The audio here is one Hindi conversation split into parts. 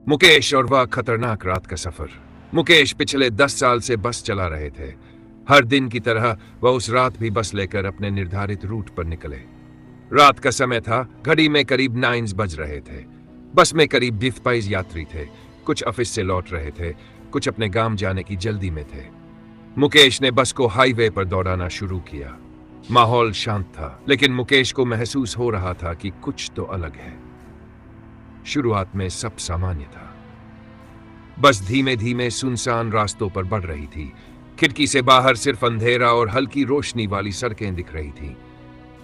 मुकेश और वह खतरनाक रात का सफर। मुकेश पिछले 10 साल से बस चला रहे थे। हर दिन की तरह वह उस रात भी बस लेकर अपने निर्धारित रूट पर निकले। रात का समय था, घड़ी में करीब 9 बज रहे थे। बस में करीब 20-22 यात्री थे। कुछ ऑफिस से लौट रहे थे, कुछ अपने गांव जाने की जल्दी में थे। मुकेश ने बस को हाईवे पर दौड़ाना शुरू किया। माहौल शांत था, लेकिन मुकेश को महसूस हो रहा था कि कुछ तो अलग है। शुरुआत में सब सामान्य था। बस धीमे धीमे सुनसान रास्तों पर बढ़ रही थी। खिड़की से बाहर सिर्फ अंधेरा और हल्की रोशनी वाली सड़कें दिख रही थीं।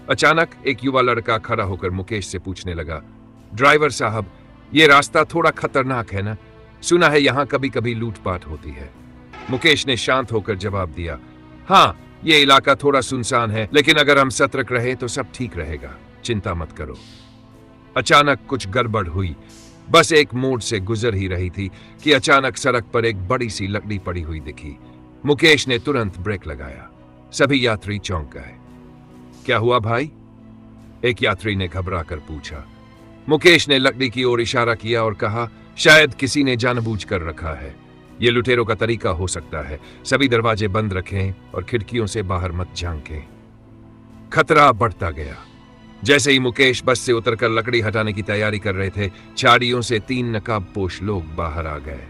अचानक एक युवा लड़का खड़ा होकर मुकेश से पूछने लगा, ड्राइवर साहब, ये रास्ता थोड़ा खतरनाक है ना? सुना है यहाँ कभी कभी लूटपाट होती है। मुकेश ने शांत होकर जवाब दिया, हाँ, ये इलाका थोड़ा सुनसान है, लेकिन अगर हम सतर्क रहे तो सब ठीक रहेगा, चिंता मत करो। अचानक कुछ गड़बड़ हुई। बस एक मोड़ से गुजर ही रही थी कि अचानक सड़क पर एक बड़ी सी लकड़ी पड़ी हुई दिखी। मुकेश ने तुरंत ब्रेक लगाया। सभी यात्री चौंक गए। क्या हुआ भाई? एक यात्री ने घबरा कर पूछा। मुकेश ने लकड़ी की ओर इशारा किया और कहा, शायद किसी ने जानबूझकर रखा है। यह लुटेरों का तरीका हो सकता है। सभी दरवाजे बंद रखें और खिड़कियों से बाहर मत झांकें। खतरा बढ़ता गया। जैसे ही मुकेश बस से उतरकर लकड़ी हटाने की तैयारी कर रहे थे, झाड़ियों से 3 नकाबपोश लोग बाहर आ गए।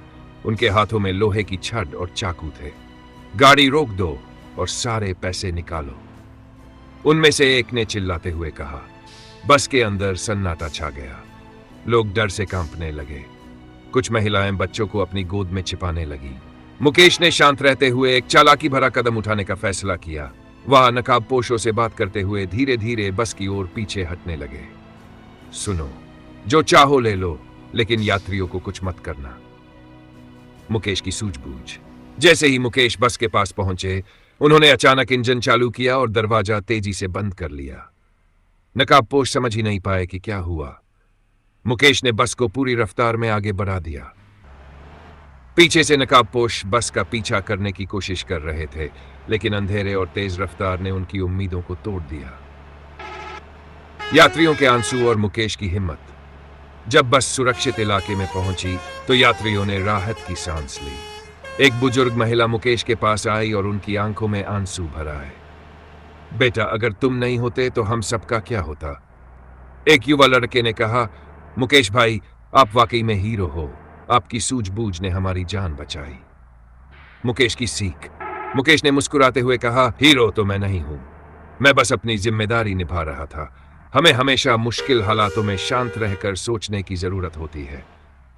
उनके हाथों में लोहे की छड़ और चाकू थे। गाड़ी रोक दो और सारे पैसे निकालो, उनमें से एक ने चिल्लाते हुए कहा। बस के अंदर सन्नाटा छा गया। लोग डर से कांपने लगे। कुछ महिलाएं बच्चों को अपनी गोद में छिपाने लगी। मुकेश ने शांत रहते हुए एक चालाकी भरा कदम उठाने का फैसला किया। वह नकाबपोशों से बात करते हुए धीरे धीरे बस की ओर पीछे हटने लगे। सुनो, जो चाहो ले लो, लेकिन यात्रियों को कुछ मत करना। मुकेश की सूझबूझ। जैसे ही मुकेश बस के पास पहुंचे, उन्होंने अचानक इंजन चालू किया और दरवाजा तेजी से बंद कर लिया। नकाबपोश समझ ही नहीं पाए कि क्या हुआ। मुकेश ने बस को पूरी रफ्तार में आगे बढ़ा दिया। पीछे से नकाबपोश बस का पीछा करने की कोशिश कर रहे थे, लेकिन अंधेरे और तेज रफ्तार ने उनकी उम्मीदों को तोड़ दिया। यात्रियों के आंसू और मुकेश की हिम्मत। जब बस सुरक्षित इलाके में पहुंची तो यात्रियों ने राहत की सांस ली। एक बुजुर्ग महिला मुकेश के पास आई और उनकी आंखों में आंसू भर आए। बेटा, अगर तुम नहीं होते तो हम सबका क्या होता? एक युवा लड़के ने कहा, मुकेश भाई, आप वाकई में हीरो हो। आपकी सूझबूझ ने हमारी जान बचाई। मुकेश की सीख। मुकेश ने मुस्कुराते हुए कहा, हीरो तो मैं नहीं हूं, मैं बस अपनी जिम्मेदारी निभा रहा था। हमें हमेशा मुश्किल हालातों में शांत रहकर सोचने की जरूरत होती है।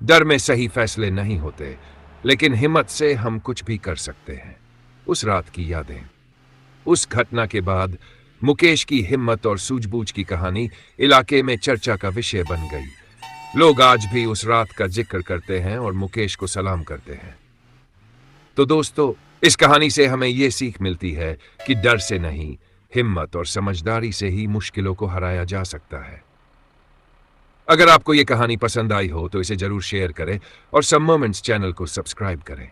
डर में सही फैसले नहीं होते, लेकिन हिम्मत से हम कुछ भी कर सकते हैं। उस रात की यादें। उस घटना के बाद मुकेश की हिम्मत और सूझबूझ की कहानी इलाके में चर्चा का विषय बन गई। लोग आज भी उस रात का जिक्र करते हैं और मुकेश को सलाम करते हैं। तो दोस्तों, इस कहानी से हमें यह सीख मिलती है कि डर से नहीं, हिम्मत और समझदारी से ही मुश्किलों को हराया जा सकता है। अगर आपको यह कहानी पसंद आई हो तो इसे जरूर शेयर करें और सम मोमेंट्स चैनल को सब्सक्राइब करें।